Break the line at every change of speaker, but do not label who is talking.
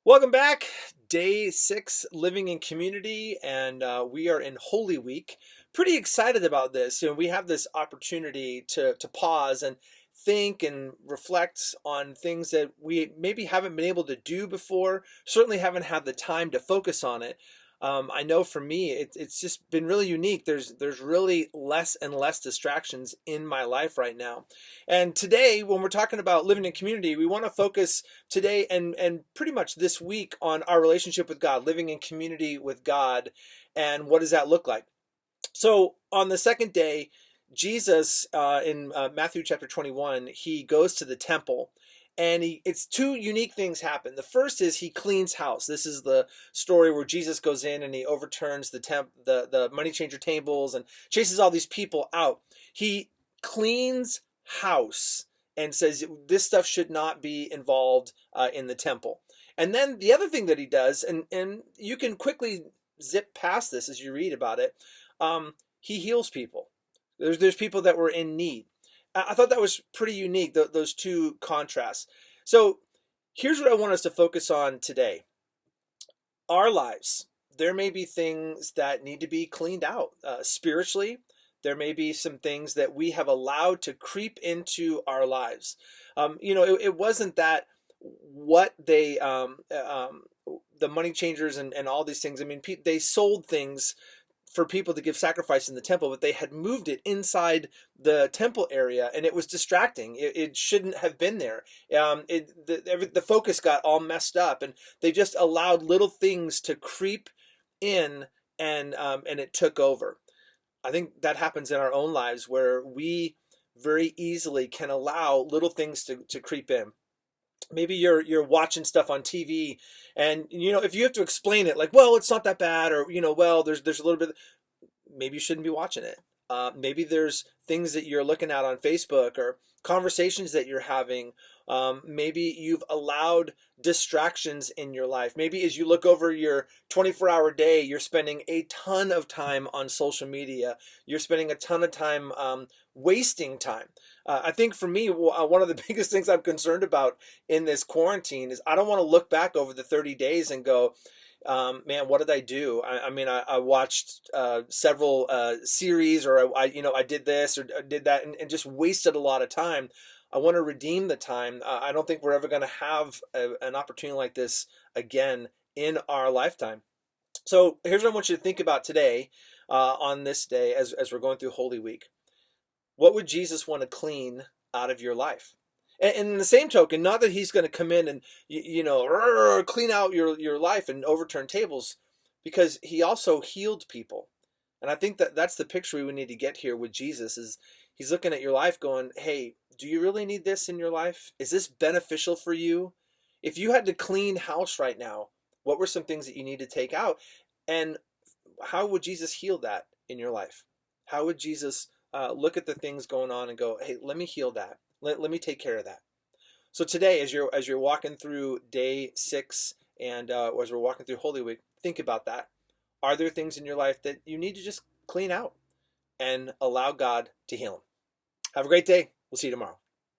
Welcome back. Day 6, living in community, and we are in Holy Week. Pretty excited about this. We have this opportunity to pause and think and reflect on things that we maybe haven't been able to do before. Certainly haven't had the time to focus on it. I know for me, it's just been really unique. There's really less and less distractions in my life right now. And today, when we're talking about living in community, we want to focus today and pretty much this week on our relationship with God, living in community with God, and what does that look like? So on the second day, Jesus in Matthew chapter 21, he goes to the temple. And it's two unique things happen. The first is he cleans house. This is the story where Jesus goes in and he overturns the money changer tables and chases all these people out. He cleans house and says this stuff should not be involved in the temple. And then the other thing that he does, and you can quickly zip past this as you read about it, he heals people. There's people that were in need. I thought that was pretty unique, those two contrasts. So here's what I want us to focus on today. Our lives, there may be things that need to be cleaned out spiritually. There may be some things that we have allowed to creep into our lives. It wasn't that what the money changers and all these things, I mean, they sold things for people to give sacrifice in the temple, but they had moved it inside the temple area, and it was distracting. It shouldn't have been there. The focus got all messed up, and they just allowed little things to creep in, and it took over. I think that happens in our own lives where we very easily can allow little things to creep in. Maybe you're watching stuff on TV, and if you have to explain it, like, well, it's not that bad, or well, there's a little bit, maybe you shouldn't be watching it. Maybe there's things that you're looking at on Facebook or conversations that you're having. Maybe you've allowed distractions in your life. Maybe as you look over your 24-hour day, you're spending a ton of time on social media. You're spending a ton of time wasting time. I think for me, one of the biggest things I'm concerned about in this quarantine is I don't want to look back over the 30 days and go, man, what did I do? I watched several series, or I did this or did that, and just wasted a lot of time. I want to redeem the time. I don't think we're ever going to have an opportunity like this again in our lifetime. So here's what I want you to think about today on this day as we're going through Holy Week. What would Jesus want to clean out of your life? And in the same token, not that he's going to come in and clean out your life and overturn tables, because he also healed people. And I think that that's the picture we need to get here with Jesus. Is he's looking at your life going, hey, do you really need this in your life? Is this beneficial for you? If you had to clean house right now, what were some things that you need to take out? And how would Jesus heal that in your life? How would Jesus look at the things going on and go, hey, let me heal that. Let me take care of that. So today, as you're walking through day 6 and as we're walking through Holy Week, think about that. Are there things in your life that you need to just clean out and allow God to heal them? Have a great day. We'll see you tomorrow.